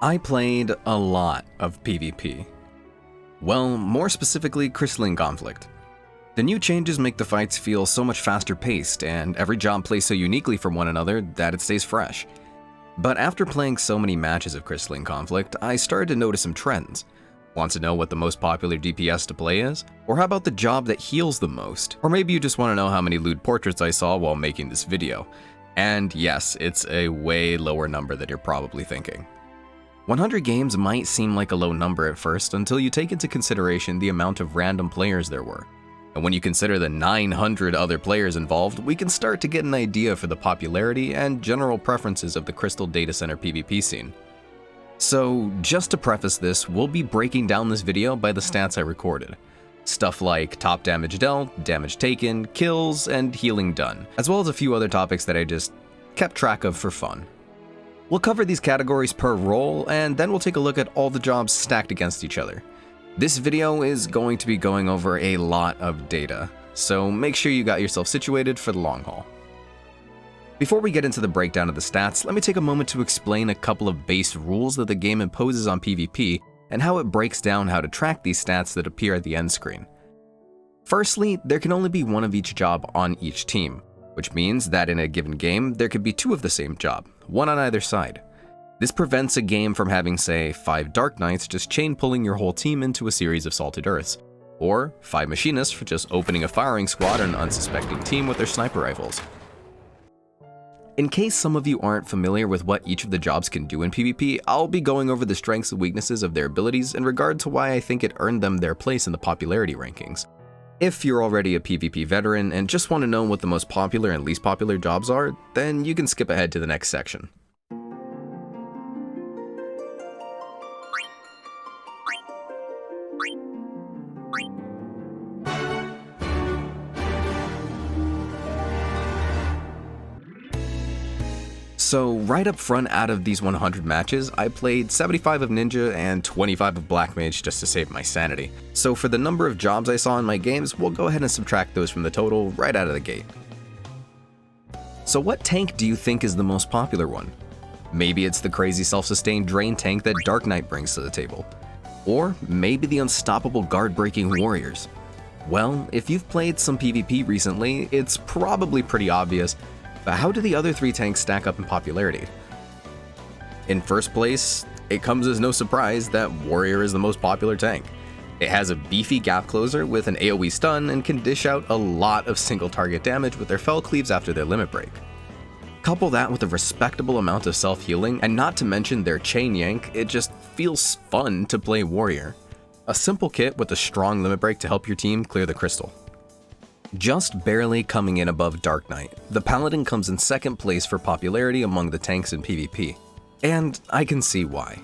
I played a lot of PvP. Well, more specifically, Crystalline Conflict. The new changes make the fights feel so much faster paced, and every job plays so uniquely from one another that it stays fresh. But after playing so many matches of Crystalline Conflict, I started to notice some trends. Want to know what the most popular DPS to play is? Or how about the job that heals the most? Or maybe you just want to know how many lewd portraits I saw while making this video. And yes, it's a way lower number than you're probably thinking. 100 games might seem like a low number at first until you take into consideration the amount of random players there were. And when you consider the 900 other players involved, we can start to get an idea for the popularity and general preferences of the Crystal Data Center PvP scene. So, just to preface this, we'll be breaking down this video by the stats I recorded. Stuff like top damage dealt, damage taken, kills, and healing done, as well as a few other topics that I just kept track of for fun. We'll cover these categories per role, and then we'll take a look at all the jobs stacked against each other. This video is going to be going over a lot of data, so make sure you got yourself situated for the long haul. Before we get into the breakdown of the stats, let me take a moment to explain a couple of base rules that the game imposes on PvP and how it breaks down how to track these stats that appear at the end screen. Firstly, there can only be one of each job on each team, which means that in a given game, there could be two of the same job, one on either side. This prevents a game from having, say, 5 Dark Knights just chain pulling your whole team into a series of Salted Earths, or 5 Machinists for just opening a firing squad on an unsuspecting team with their sniper rifles. In case some of you aren't familiar with what each of the jobs can do in PvP, I'll be going over the strengths and weaknesses of their abilities in regard to why I think it earned them their place in the popularity rankings. If you're already a PvP veteran and just want to know what the most popular and least popular jobs are, then you can skip ahead to the next section. So right up front, out of these 100 matches, I played 75 of Ninja and 25 of Black Mage just to save my sanity. So for the number of jobs I saw in my games, we'll go ahead and subtract those from the total right out of the gate. So what tank do you think is the most popular one? Maybe it's the crazy self-sustained drain tank that Dark Knight brings to the table. Or maybe the unstoppable guard-breaking warriors. Well, if you've played some PvP recently, it's probably pretty obvious. But how do the other 3 tanks stack up in popularity? In first place, it comes as no surprise that Warrior is the most popular tank. It has a beefy gap closer with an AoE stun and can dish out a lot of single target damage with their fell cleaves after their limit break. Couple that with a respectable amount of self-healing, and not to mention their chain yank, it just feels fun to play Warrior. A simple kit with a strong limit break to help your team clear the crystal. Just barely coming in above Dark Knight, the Paladin comes in second place for popularity among the tanks in PvP. And I can see why.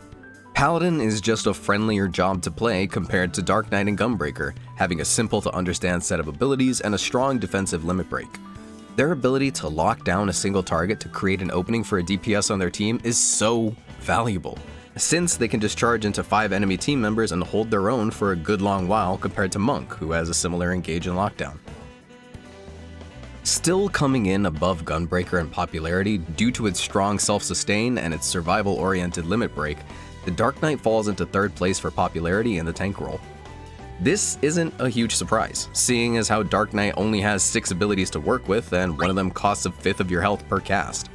Paladin is just a friendlier job to play compared to Dark Knight and Gunbreaker, having a simple to understand set of abilities and a strong defensive limit break. Their ability to lock down a single target to create an opening for a DPS on their team is so valuable, since they can discharge into 5 enemy team members and hold their own for a good long while compared to Monk, who has a similar engage and lockdown. Still coming in above Gunbreaker in popularity due to its strong self-sustain and its survival-oriented limit break, the Dark Knight falls into third place for popularity in the tank role. This isn't a huge surprise, seeing as how Dark Knight only has 6 abilities to work with and one of them costs a fifth of your health per cast.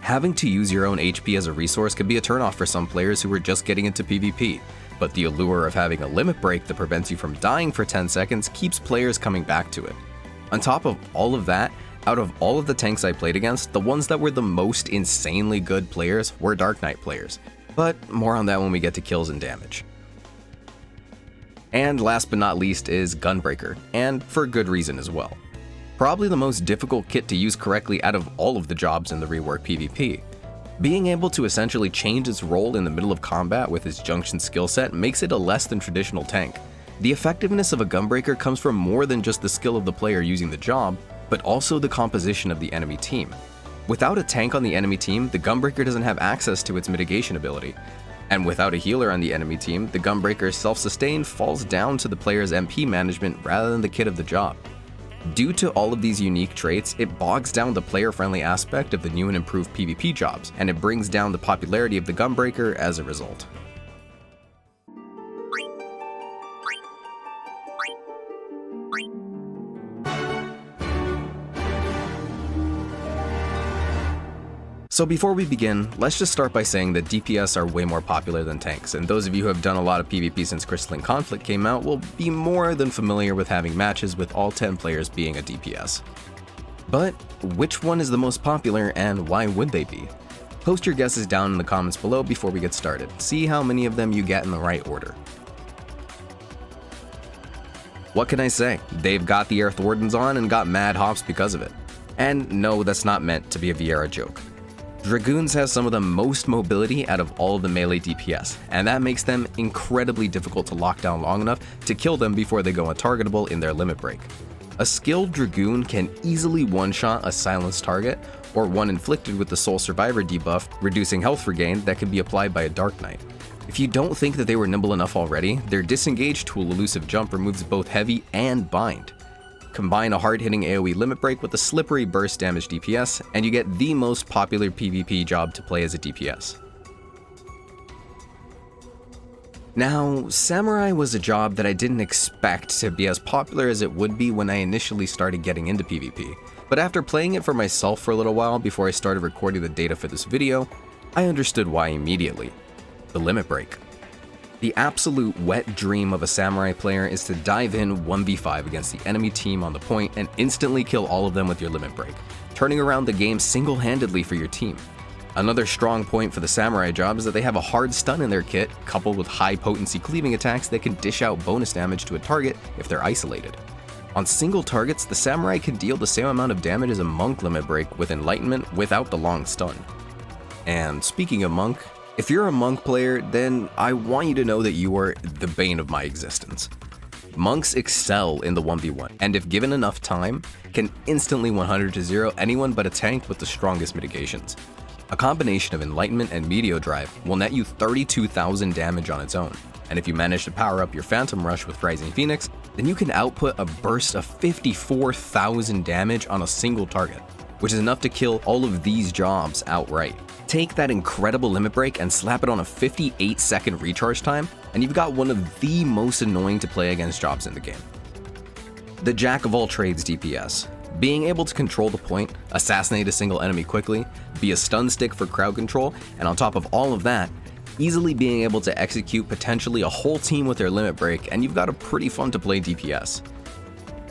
Having to use your own HP as a resource can be a turnoff for some players who are just getting into PvP, but the allure of having a limit break that prevents you from dying for 10 seconds keeps players coming back to it. On top of all of that, out of all of the tanks I played against, the ones that were the most insanely good players were Dark Knight players. But more on that when we get to kills and damage. And last but not least is Gunbreaker, and for good reason as well. Probably the most difficult kit to use correctly out of all of the jobs in the rework PvP. Being able to essentially change its role in the middle of combat with its junction skill set makes it a less than traditional tank. The effectiveness of a Gunbreaker comes from more than just the skill of the player using the job, but also the composition of the enemy team. Without a tank on the enemy team, the Gunbreaker doesn't have access to its mitigation ability. And without a healer on the enemy team, the Gunbreaker's self-sustain falls down to the player's MP management rather than the kit of the job. Due to all of these unique traits, it bogs down the player-friendly aspect of the new and improved PvP jobs, and it brings down the popularity of the Gunbreaker as a result. So before we begin, let's just start by saying that DPS are way more popular than tanks, and those of you who have done a lot of PvP since Crystalline Conflict came out will be more than familiar with having matches with all 10 players being a DPS. But which one is the most popular and why would they be? Post your guesses down in the comments below before we get started. See how many of them you get in the right order. What can I say? They've got the Earth Wardens on and got mad hops because of it. And no, that's not meant to be a Vieira joke. Dragoons have some of the most mobility out of all of the melee DPS, and that makes them incredibly difficult to lock down long enough to kill them before they go untargetable in their limit break. A skilled Dragoon can easily one-shot a silenced target, or one inflicted with the Soul Survivor debuff, reducing health regain that can be applied by a Dark Knight. If you don't think that they were nimble enough already, their Disengage tool elusive jump removes both heavy and bind. Combine a hard-hitting AoE limit break with a slippery burst damage DPS, and you get the most popular PvP job to play as a DPS. Now, Samurai was a job that I didn't expect to be as popular as it would be when I initially started getting into PvP, but after playing it for myself for a little while before I started recording the data for this video, I understood why immediately. The limit break. The absolute wet dream of a Samurai player is to dive in 1v5 against the enemy team on the point and instantly kill all of them with your limit break, turning around the game single-handedly for your team. Another strong point for the Samurai job is that they have a hard stun in their kit, coupled with high-potency cleaving attacks that can dish out bonus damage to a target if they're isolated. On single targets, the Samurai can deal the same amount of damage as a Monk limit break with Enlightenment without the long stun. And speaking of Monk, if you're a Monk player, then I want you to know that you are the bane of my existence. Monks excel in the 1v1, and if given enough time, can instantly 100-0 anyone but a tank with the strongest mitigations. A combination of Enlightenment and Meteor Drive will net you 32,000 damage on its own, and if you manage to power up your Phantom Rush with Rising Phoenix, then you can output a burst of 54,000 damage on a single target, which is enough to kill all of these jobs outright. Take that incredible limit break and slap it on a 58-second recharge time, and you've got one of the most annoying to play against jobs in the game. The Jack of all trades DPS. Being able to control the point, assassinate a single enemy quickly, be a stun stick for crowd control, and on top of all of that, easily being able to execute potentially a whole team with their limit break, and you've got a pretty fun to play DPS.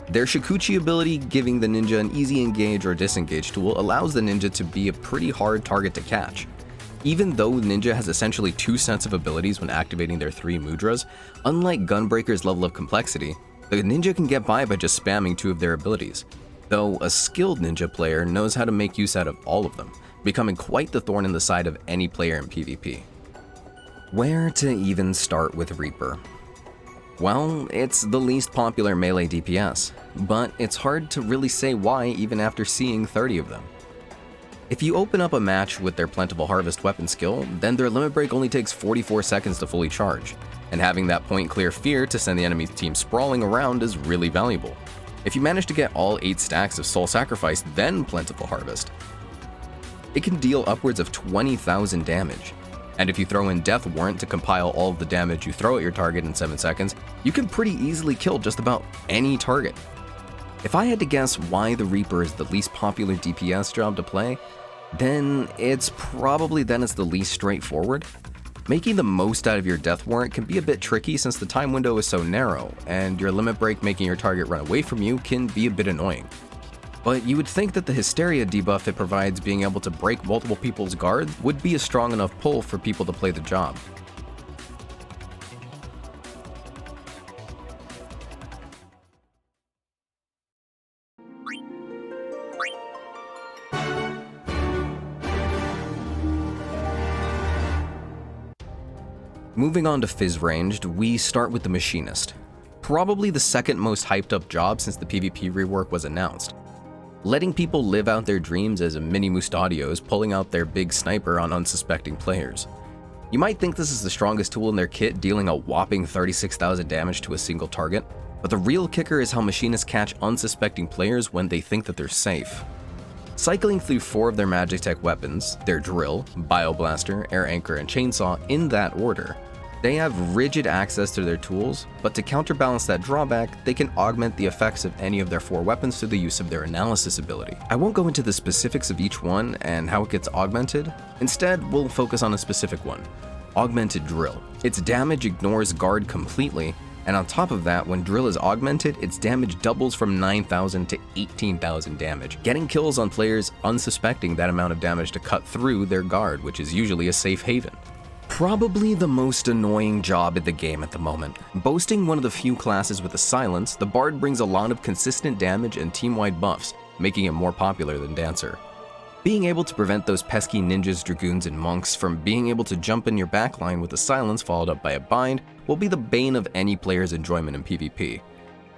Their Shikuchi ability, giving the ninja an easy engage or disengage tool, allows the ninja to be a pretty hard target to catch. Even though ninja has essentially 2 sets of abilities when activating their 3 mudras, unlike Gunbreaker's level of complexity, the ninja can get by just spamming 2 of their abilities, though a skilled ninja player knows how to make use out of all of them, becoming quite the thorn in the side of any player in PvP. Where to even start with Reaper? Well, it's the least popular melee DPS, but it's hard to really say why even after seeing 30 of them. If you open up a match with their Plentiful Harvest weapon skill, then their limit break only takes 44 seconds to fully charge, and having that point clear fear to send the enemy team sprawling around is really valuable. If you manage to get all 8 stacks of Soul Sacrifice, then Plentiful Harvest, it can deal upwards of 20,000 damage. And if you throw in Death Warrant to compile all of the damage you throw at your target in 7 seconds, you can pretty easily kill just about any target. If I had to guess why the Reaper is the least popular DPS job to play, then it's the least straightforward. Making the most out of your Death Warrant can be a bit tricky since the time window is so narrow, and your limit break making your target run away from you can be a bit annoying. But you would think that the Hysteria debuff it provides, being able to break multiple people's guards, would be a strong enough pull for people to play the job. Moving on to Fizz ranged, we start with the Machinist. Probably the second most hyped up job since the PvP rework was announced. Letting people live out their dreams as a mini Mustadios pulling out their big sniper on unsuspecting players. You might think this is the strongest tool in their kit, dealing a whopping 36,000 damage to a single target, But the real kicker is how machinists catch unsuspecting players when they think that they're safe. Cycling through 4 of their Magitech weapons, their drill, bioblaster, air anchor, and chainsaw in that order, they have rigid access to their tools, but to counterbalance that drawback, they can augment the effects of any of their 4 weapons through the use of their analysis ability. I won't go into the specifics of each one and how it gets augmented. Instead, we'll focus on a specific one, Augmented Drill. Its damage ignores guard completely, and on top of that, when drill is augmented, its damage doubles from 9,000 to 18,000 damage, getting kills on players unsuspecting that amount of damage to cut through their guard, which is usually a safe haven. Probably the most annoying job in the game at the moment. Boasting one of the few classes with a silence, the Bard brings a lot of consistent damage and team-wide buffs, making it more popular than Dancer. Being able to prevent those pesky ninjas, dragoons, and monks from being able to jump in your backline with a silence followed up by a bind will be the bane of any player's enjoyment in PvP.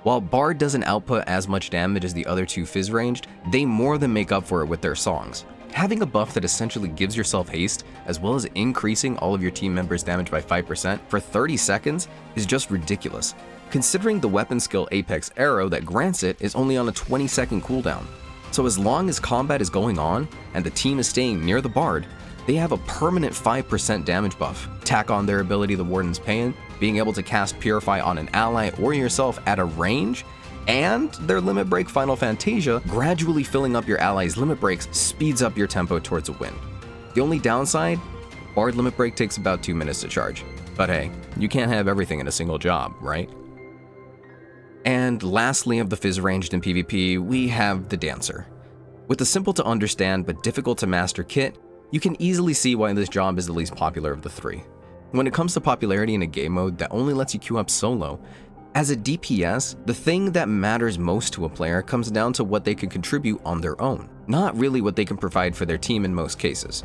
While Bard doesn't output as much damage as the other 2 Fizz ranged, they more than make up for it with their songs. Having a buff that essentially gives yourself haste, as well as increasing all of your team members' damage by 5% for 30 seconds is just ridiculous, considering the weapon skill Apex Arrow that grants it is only on a 20-second cooldown. So as long as combat is going on and the team is staying near the Bard, they have a permanent 5% damage buff. Tack on their ability the Warden's Pain, being able to cast Purify on an ally or yourself at a range, and their Limit Break Final Fantasia, gradually filling up your allies' limit breaks speeds up your tempo towards a win. The only downside? Bard Limit Break takes about 2 minutes to charge. But hey, you can't have everything in a single job, right? And lastly of the Fizz ranged in PvP, we have the Dancer. With a simple to understand but difficult to master kit, you can easily see why this job is the least popular of the 3. When it comes to popularity in a game mode that only lets you queue up solo, as a DPS, the thing that matters most to a player comes down to what they can contribute on their own, not really what they can provide for their team in most cases.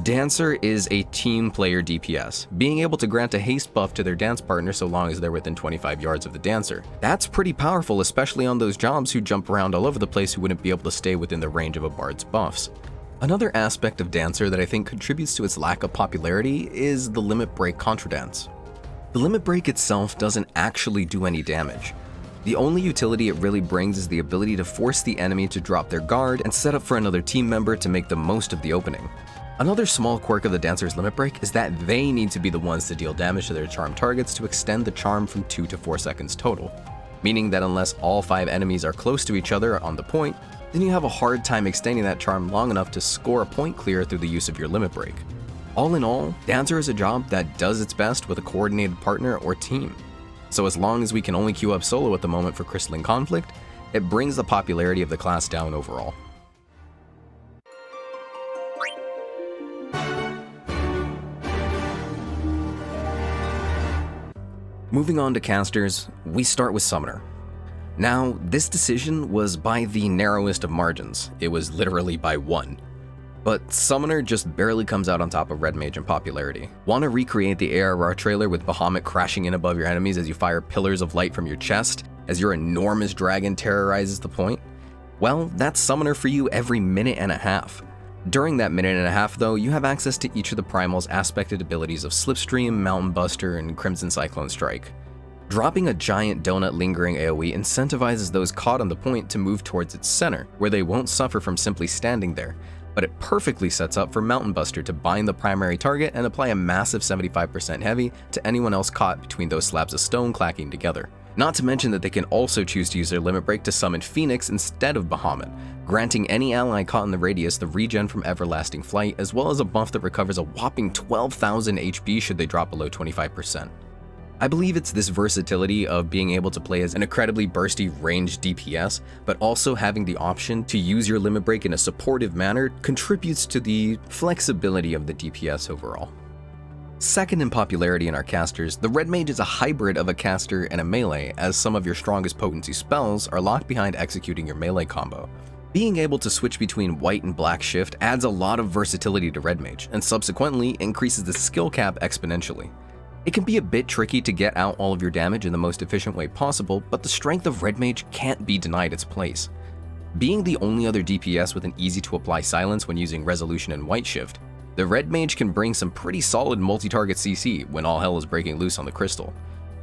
Dancer is a team player DPS, being able to grant a haste buff to their dance partner so long as they're within 25 yards of the dancer. That's pretty powerful, especially on those jobs who jump around all over the place who wouldn't be able to stay within the range of a bard's buffs. Another aspect of Dancer that I think contributes to its lack of popularity is the Limit Break Contradance. The Limit Break itself doesn't actually do any damage. The only utility it really brings is the ability to force the enemy to drop their guard and set up for another team member to make the most of the opening. Another small quirk of the Dancer's Limit Break is that they need to be the ones to deal damage to their charm targets to extend the charm from 2 to 4 seconds total, meaning that unless all 5 enemies are close to each other on the point, then you have a hard time extending that charm long enough to score a point clear through the use of your Limit Break. All in all, Dancer is a job that does its best with a coordinated partner or team. So as long as we can only queue up solo at the moment for Crystalline Conflict, it brings the popularity of the class down overall. Moving on to casters, we start with Summoner. Now, this decision was by the narrowest of margins. It was literally by 1. But Summoner just barely comes out on top of Red Mage in popularity. Want to recreate the ARR trailer with Bahamut crashing in above your enemies as you fire pillars of light from your chest, as your enormous dragon terrorizes the point? Well, that's Summoner for you every minute and a half. During that minute and a half though, you have access to each of the Primal's aspected abilities of Slipstream, Mountain Buster, and Crimson Cyclone Strike. Dropping a giant donut lingering AoE incentivizes those caught on the point to move towards its center, where they won't suffer from simply standing there, but it perfectly sets up for Mountain Buster to bind the primary target and apply a massive 75% heavy to anyone else caught between those slabs of stone clacking together. Not to mention that they can also choose to use their Limit Break to summon Phoenix instead of Bahamut, granting any ally caught in the radius the regen from Everlasting Flight, as well as a buff that recovers a whopping 12,000 HP should they drop below 25%. I believe it's this versatility of being able to play as an incredibly bursty ranged DPS, but also having the option to use your Limit Break in a supportive manner contributes to the flexibility of the DPS overall. Second in popularity in our casters, the Red Mage is a hybrid of a caster and a melee, as some of your strongest potency spells are locked behind executing your melee combo. Being able to switch between white and black shift adds a lot of versatility to Red Mage, and subsequently increases the skill cap exponentially. It can be a bit tricky to get out all of your damage in the most efficient way possible, but the strength of Red Mage can't be denied its place. Being the only other DPS with an easy to apply silence when using Resolution and White Shift, the Red Mage can bring some pretty solid multi-target CC when all hell is breaking loose on the crystal.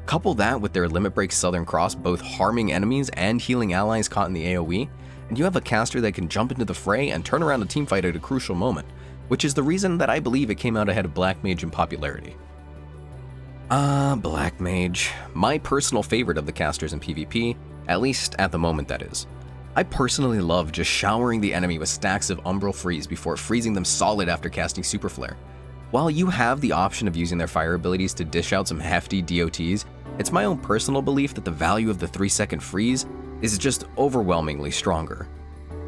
Couple that with their Limit Break Southern Cross both harming enemies and healing allies caught in the AoE, and you have a caster that can jump into the fray and turn around a teamfight at a crucial moment, which is the reason that I believe it came out ahead of Black Mage in popularity. Black Mage. My personal favorite of the casters in PvP, at least at the moment that is. I personally love just showering the enemy with stacks of Umbral Freeze before freezing them solid after casting Super Flare. While you have the option of using their fire abilities to dish out some hefty DOTs, it's my own personal belief that the value of the 3-second freeze is just overwhelmingly stronger.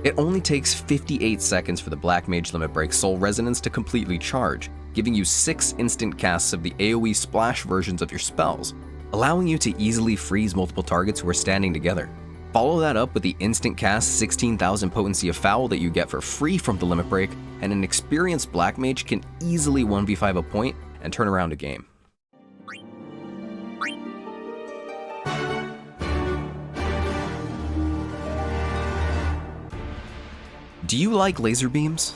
It only takes 58 seconds for the Black Mage Limit Break Soul Resonance to completely charge, giving you 6 instant casts of the AoE splash versions of your spells, allowing you to easily freeze multiple targets who are standing together. Follow that up with the instant cast 16,000 potency of Foul that you get for free from the Limit Break, and an experienced Black Mage can easily 1v5 a point and turn around a game. Do you like laser beams?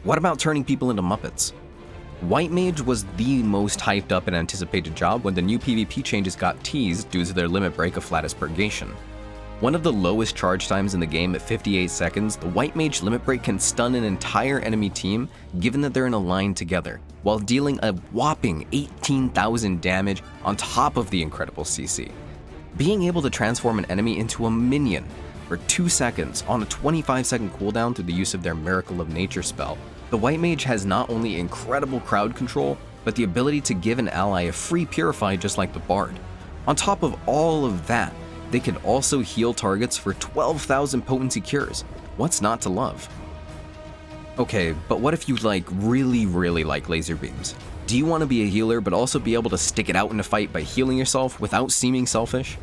What about turning people into Muppets? White Mage was the most hyped up and anticipated job when the new PvP changes got teased due to their limit break of Flatus Purgation. One of the lowest charge times in the game at 58 seconds, the White Mage limit break can stun an entire enemy team given that they're in a line together, while dealing a whopping 18,000 damage on top of the incredible CC. Being able to transform an enemy into a minion for 2 seconds on a 25-second cooldown through the use of their Miracle of Nature spell, the White Mage has not only incredible crowd control, but the ability to give an ally a free Purify just like the Bard. On top of all of that, they can also heal targets for 12,000 potency cures. What's not to love? Okay, but what if you really like laser beams? Do you want to be a healer but also be able to stick it out in a fight by healing yourself without seeming selfish?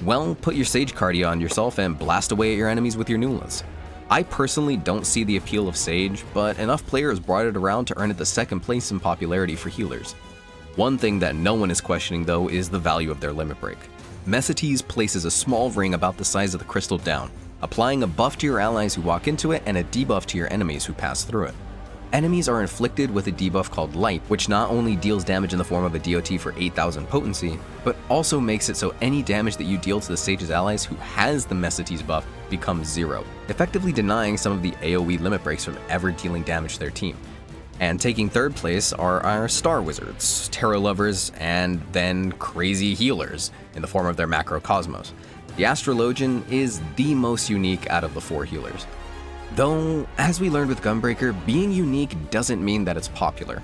Well, put your Sage Cardia on yourself and blast away at your enemies with your Nulas. I personally don't see the appeal of Sage, but enough players brought it around to earn it the second place in popularity for healers. One thing that no one is questioning though is the value of their limit break. Mesites places a small ring about the size of the crystal down, applying a buff to your allies who walk into it and a debuff to your enemies who pass through it. Enemies are inflicted with a debuff called Light, which not only deals damage in the form of a DOT for 8,000 potency, but also makes it so any damage that you deal to the Sage's allies who has the Mesites buff becomes 0, effectively denying some of the AoE limit breaks from ever dealing damage to their team. And taking third place are our Star Wizards, Tarot Lovers, and then crazy healers in the form of their Macrocosmos. The Astrologian is the most unique out of the 4 healers. Though, as we learned with Gunbreaker, being unique doesn't mean that it's popular.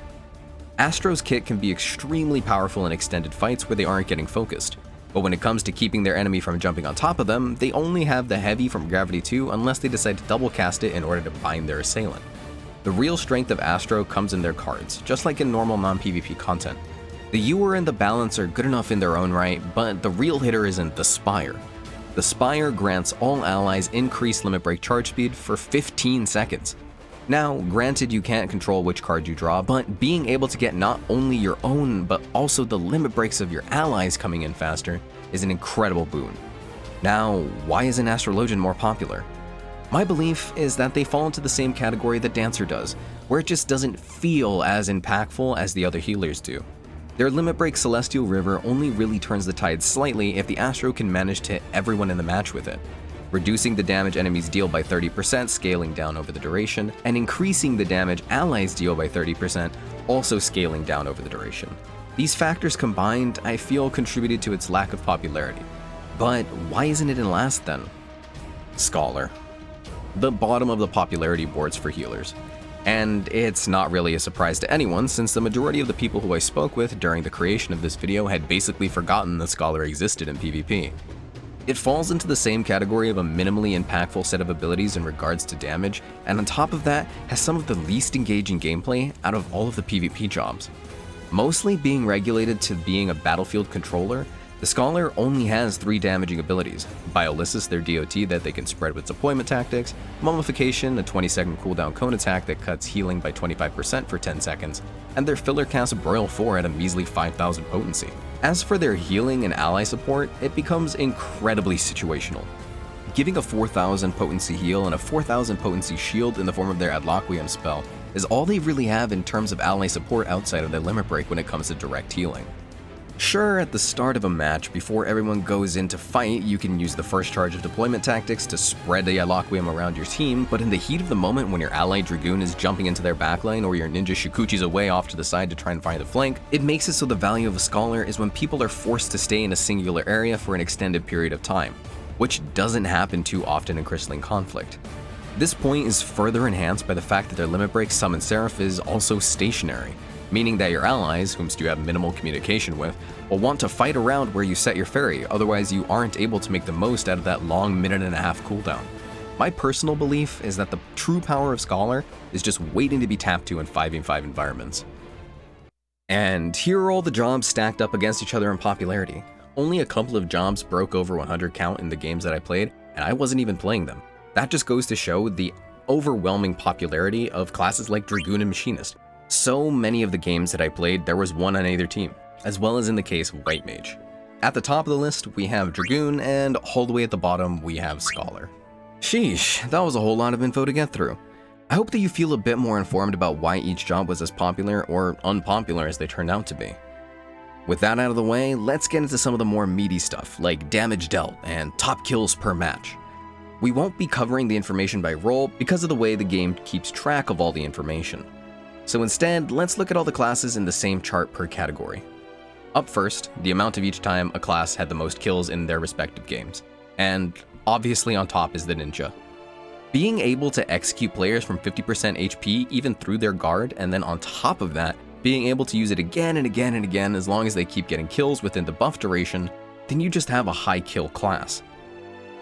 Astro's kit can be extremely powerful in extended fights where they aren't getting focused, but when it comes to keeping their enemy from jumping on top of them, they only have the Heavy from Gravity 2 unless they decide to double cast it in order to bind their assailant. The real strength of Astro comes in their cards, just like in normal non-PvP content. The Ewer and the Balance are good enough in their own right, but the real hitter isn't the Spire. The Spire grants all allies increased limit break charge speed for 15 seconds. Now, granted you can't control which card you draw, but being able to get not only your own, but also the limit breaks of your allies coming in faster is an incredible boon. Now, why isn't Astrologian more popular? My belief is that they fall into the same category that Dancer does, where it just doesn't feel as impactful as the other healers do. Their limit break Celestial River only really turns the tide slightly if the Astro can manage to hit everyone in the match with it, reducing the damage enemies deal by 30%, scaling down over the duration, and increasing the damage allies deal by 30%, also scaling down over the duration. These factors combined, I feel, contributed to its lack of popularity. But why isn't it in last then? Scholar. The bottom of the popularity boards for healers. And it's not really a surprise to anyone since the majority of the people who I spoke with during the creation of this video had basically forgotten the Scholar existed in PvP. It falls into the same category of a minimally impactful set of abilities in regards to damage, and on top of that, has some of the least engaging gameplay out of all of the PvP jobs. Mostly being regulated to being a battlefield controller, the Scholar only has 3 damaging abilities: Biolysis, their DOT that they can spread with deployment tactics, Mummification, a 20-second cooldown cone attack that cuts healing by 25% for 10 seconds, and their filler cast Broil 4 at a measly 5,000 potency. As for their healing and ally support, it becomes incredibly situational. Giving a 4,000 potency heal and a 4,000 potency shield in the form of their Adloquium spell is all they really have in terms of ally support outside of their limit break when it comes to direct healing. Sure, at the start of a match, before everyone goes in to fight, you can use the first charge of deployment tactics to spread the Eloquium around your team, but in the heat of the moment when your allied Dragoon is jumping into their backline or your ninja Shikuchi's away off to the side to try and find a flank, it makes it so the value of a Scholar is when people are forced to stay in a singular area for an extended period of time, which doesn't happen too often in Crystalline Conflict. This point is further enhanced by the fact that their limit break Summon Seraph is also stationary, meaning that your allies, whom you have minimal communication with, will want to fight around where you set your ferry, otherwise you aren't able to make the most out of that long minute-and-a-half cooldown. My personal belief is that the true power of Scholar is just waiting to be tapped to in 5v5 environments. And here are all the jobs stacked up against each other in popularity. Only a couple of jobs broke over 100 count in the games that I played, and I wasn't even playing them. That just goes to show the overwhelming popularity of classes like Dragoon and Machinist. So many of the games that I played, there was one on either team, as well as in the case of White Mage. At the top of the list, we have Dragoon, and all the way at the bottom, we have Scholar. Sheesh, that was a whole lot of info to get through. I hope that you feel a bit more informed about why each job was as popular or unpopular as they turned out to be. With that out of the way, let's get into some of the more meaty stuff, like damage dealt and top kills per match. We won't be covering the information by role because of the way the game keeps track of all the information. So instead, let's look at all the classes in the same chart per category. Up first, the amount of each time a class had the most kills in their respective games. And obviously on top is the Ninja. Being able to execute players from 50% HP even through their guard, and then on top of that, being able to use it again and again and again as long as they keep getting kills within the buff duration, then you just have a high kill class.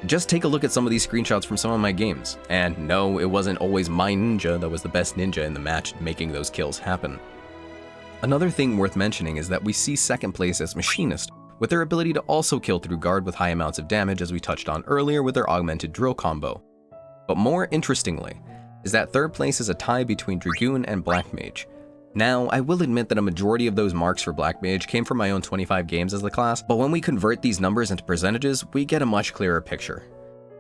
Just take a look at some of these screenshots from some of my games, and no, it wasn't always my ninja that was the best ninja in the match making those kills happen. Another thing worth mentioning is that we see second place as Machinist, with their ability to also kill through guard with high amounts of damage as we touched on earlier with their augmented drill combo. But more interestingly, is that third place is a tie between Dragoon and Black Mage. Now, I will admit that a majority of those marks for Black Mage came from my own 25 games as the class, but when we convert these numbers into percentages, we get a much clearer picture.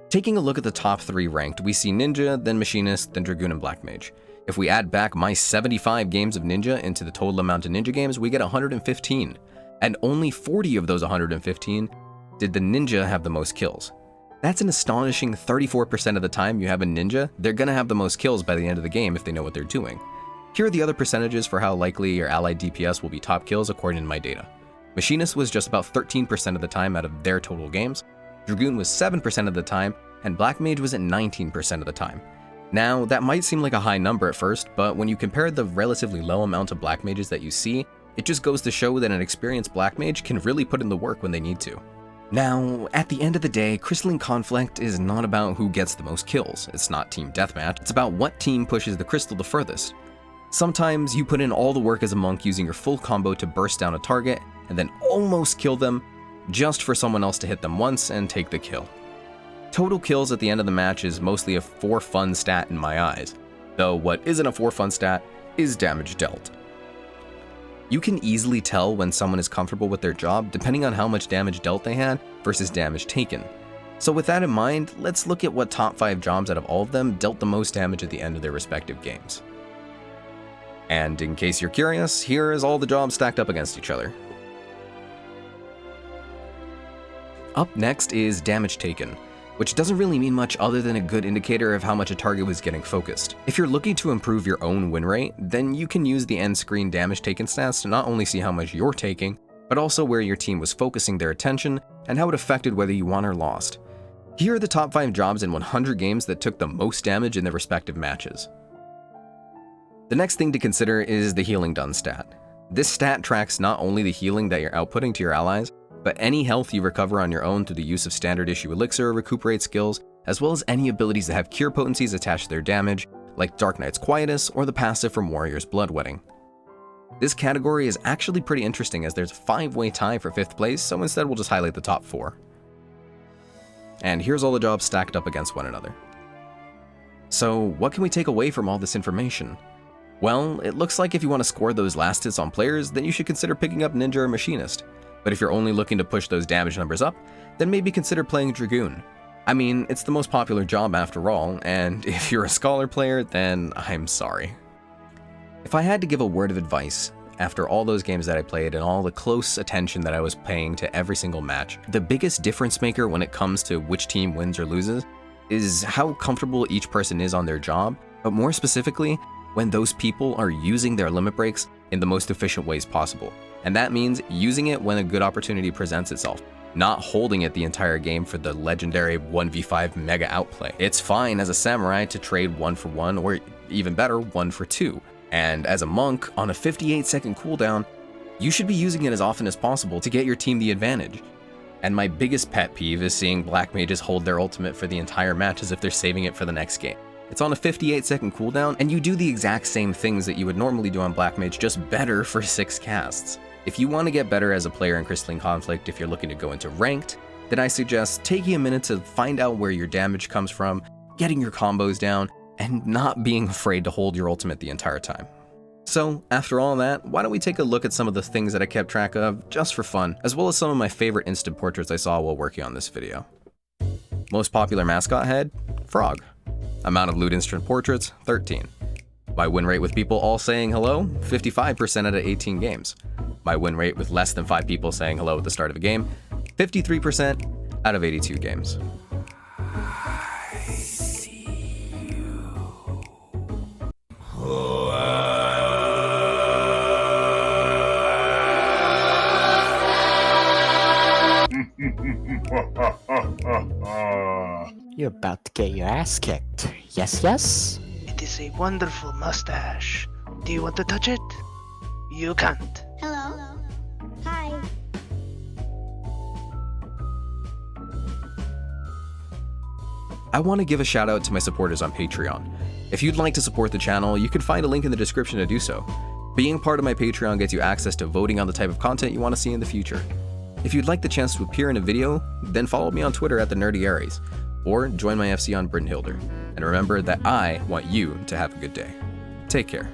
Taking a look at the top 3 ranked, we see Ninja, then Machinist, then Dragoon and Black Mage. If we add back my 75 games of Ninja into the total amount of Ninja games, we get 115, and only 40 of those 115 did the Ninja have the most kills. That's an astonishing 34% of the time you have a Ninja, they're gonna have the most kills by the end of the game if they know what they're doing. Here are the other percentages for how likely your allied DPS will be top kills according to my data. Machinist was just about 13% of the time out of their total games, Dragoon was 7% of the time, and Black Mage was at 19% of the time. Now, that might seem like a high number at first, but when you compare the relatively low amount of Black Mages that you see, it just goes to show that an experienced Black Mage can really put in the work when they need to. Now, at the end of the day, Crystalline Conflict is not about who gets the most kills. It's not team deathmatch, it's about what team pushes the crystal the furthest. Sometimes you put in all the work as a monk using your full combo to burst down a target and then almost kill them just for someone else to hit them once and take the kill. Total kills at the end of the match is mostly a for fun stat in my eyes, though what isn't a for fun stat is damage dealt. You can easily tell when someone is comfortable with their job depending on how much damage dealt they had versus damage taken. So with that in mind, let's look at what top 5 jobs out of all of them dealt the most damage at the end of their respective games. And in case you're curious, here is all the jobs stacked up against each other. Up next is damage taken, which doesn't really mean much other than a good indicator of how much a target was getting focused. If you're looking to improve your own win rate, then you can use the end screen damage taken stats to not only see how much you're taking, but also where your team was focusing their attention and how it affected whether you won or lost. Here are the top 5 jobs in 100 games that took the most damage in their respective matches. The next thing to consider is the healing done stat. This stat tracks not only the healing that you're outputting to your allies, but any health you recover on your own through the use of standard issue elixir or recuperate skills, as well as any abilities that have cure potencies attached to their damage, like Dark Knight's Quietus or the passive from Warrior's Bloodwetting. This category is actually pretty interesting as there's a 5-way tie for 5th place, so instead we'll just highlight the top 4. And here's all the jobs stacked up against one another. So what can we take away from all this information? Well, it looks like if you want to score those last hits on players, then you should consider picking up Ninja or Machinist. But if you're only looking to push those damage numbers up, then maybe consider playing Dragoon. I mean, it's the most popular job after all, and if you're a Scholar player, then I'm sorry. If I had to give a word of advice, after all those games that I played and all the close attention that I was paying to every single match, the biggest difference maker when it comes to which team wins or loses is how comfortable each person is on their job, but more specifically, when those people are using their limit breaks in the most efficient ways possible. And that means using it when a good opportunity presents itself, not holding it the entire game for the legendary 1v5 mega outplay. It's fine as a samurai to trade 1 for 1, or even better, 1 for 2. And as a monk, on a 58-second cooldown, you should be using it as often as possible to get your team the advantage. And my biggest pet peeve is seeing black mages hold their ultimate for the entire match as if they're saving it for the next game. It's on a 58-second cooldown, and you do the exact same things that you would normally do on black mage, just better for 6 casts. If you want to get better as a player in Crystalline Conflict, if you're looking to go into ranked, then I suggest taking a minute to find out where your damage comes from, getting your combos down, and not being afraid to hold your ultimate the entire time. So, after all that, why don't we take a look at some of the things that I kept track of, just for fun, as well as some of my favorite instant portraits I saw while working on this video. Most popular mascot head? Frog. Amount of loot instant portraits? 13. My win rate with people all saying hello? 55% out of 18 games. My win rate with less than 5 people saying hello at the start of a game? 53% out of 82 games. I see you. You're about to get your ass kicked. Yes, yes? It is a wonderful mustache. Do you want to touch it? You can't. Hello. Hi. I want to give a shout out to my supporters on Patreon. If you'd like to support the channel, you can find a link in the description to do so. Being part of my Patreon gets you access to voting on the type of content you want to see in the future. If you'd like the chance to appear in a video, then follow me on Twitter at @TheNerdyAries, or join my FC on Brynhilder. And remember that I want you to have a good day. Take care.